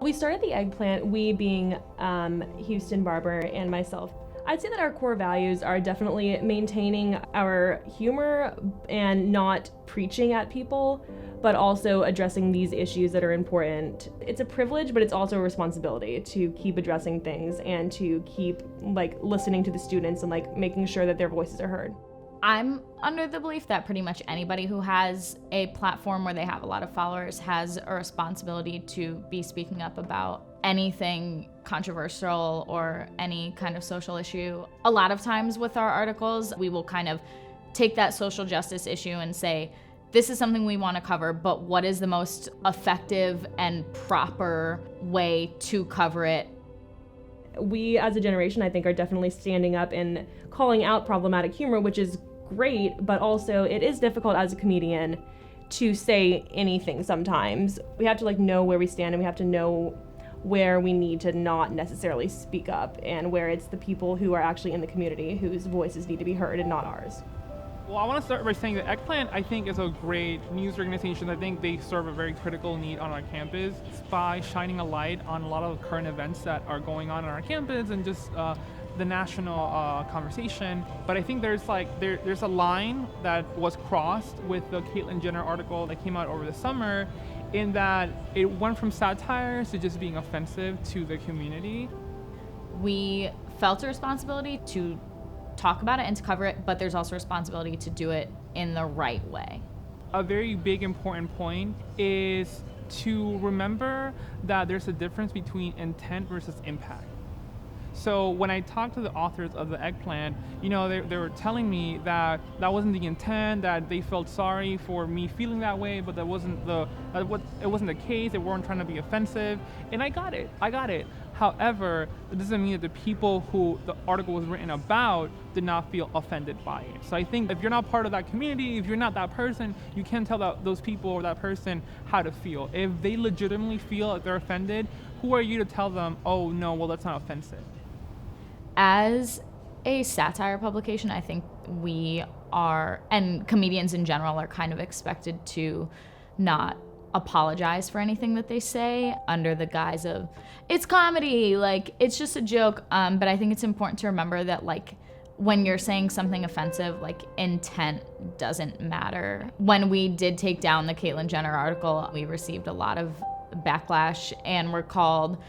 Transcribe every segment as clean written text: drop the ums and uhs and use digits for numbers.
We started the Eggplant, we being Houston Barber and myself. I'd say that our core values are definitely maintaining our humor and not preaching at people, but also addressing these issues that are important. It's a privilege, but it's also a responsibility to keep addressing things and to keep listening to the students and making sure that their voices are heard. I'm under the belief that pretty much anybody who has a platform where they have a lot of followers has a responsibility to be speaking up about anything controversial or any kind of social issue. A lot of times with our articles, we will kind of take that social justice issue and say, this is something we want to cover, but what is the most effective and proper way to cover it? We as a generation, I think, are definitely standing up and calling out problematic humor, which is great, but also it is difficult as a comedian to say anything sometimes. We have to know where we stand, and we have to know where we need to not necessarily speak up, and where it's the people who are actually in the community whose voices need to be heard and not ours. Well, I want to start by saying that Eggplant, I think, is a great news organization. I think they serve a very critical need on our campus by shining a light on a lot of the current events that are going on our campus and just the national conversation. But I think there's a line that was crossed with the Caitlyn Jenner article that came out over the summer, in that it went from satire to just being offensive to the community. We felt a responsibility to talk about it and to cover it, but there's also a responsibility to do it in the right way. A very big important point is to remember that there's a difference between intent versus impact. So when I talked to the authors of the Eggplant, they were telling me that wasn't the intent, that they felt sorry for me feeling that way, but it wasn't the case. They weren't trying to be offensive, and I got it. However, it doesn't mean that the people who the article was written about did not feel offended by it. So I think if you're not part of that community, if you're not that person, you can't tell those people or that person how to feel. If they legitimately feel like they're offended, who are you to tell them, oh no, well that's not offensive? As a satire publication, I think we are, and comedians in general, are kind of expected to not apologize for anything that they say under the guise of, it's comedy, it's just a joke. But I think it's important to remember that when you're saying something offensive, intent doesn't matter. When we did take down the Caitlyn Jenner article, we received a lot of backlash and were called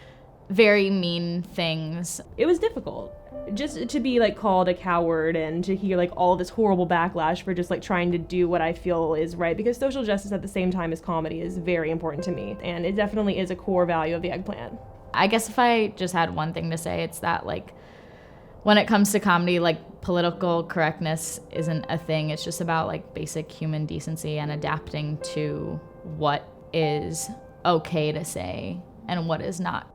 very mean things. It was difficult just to be called a coward and to hear all this horrible backlash for just trying to do what I feel is right, because social justice at the same time as comedy is very important to me, and it definitely is a core value of the Eggplant. I guess if I just had one thing to say, it's that when it comes to comedy, political correctness isn't a thing. It's just about basic human decency and adapting to what is okay to say and what is not.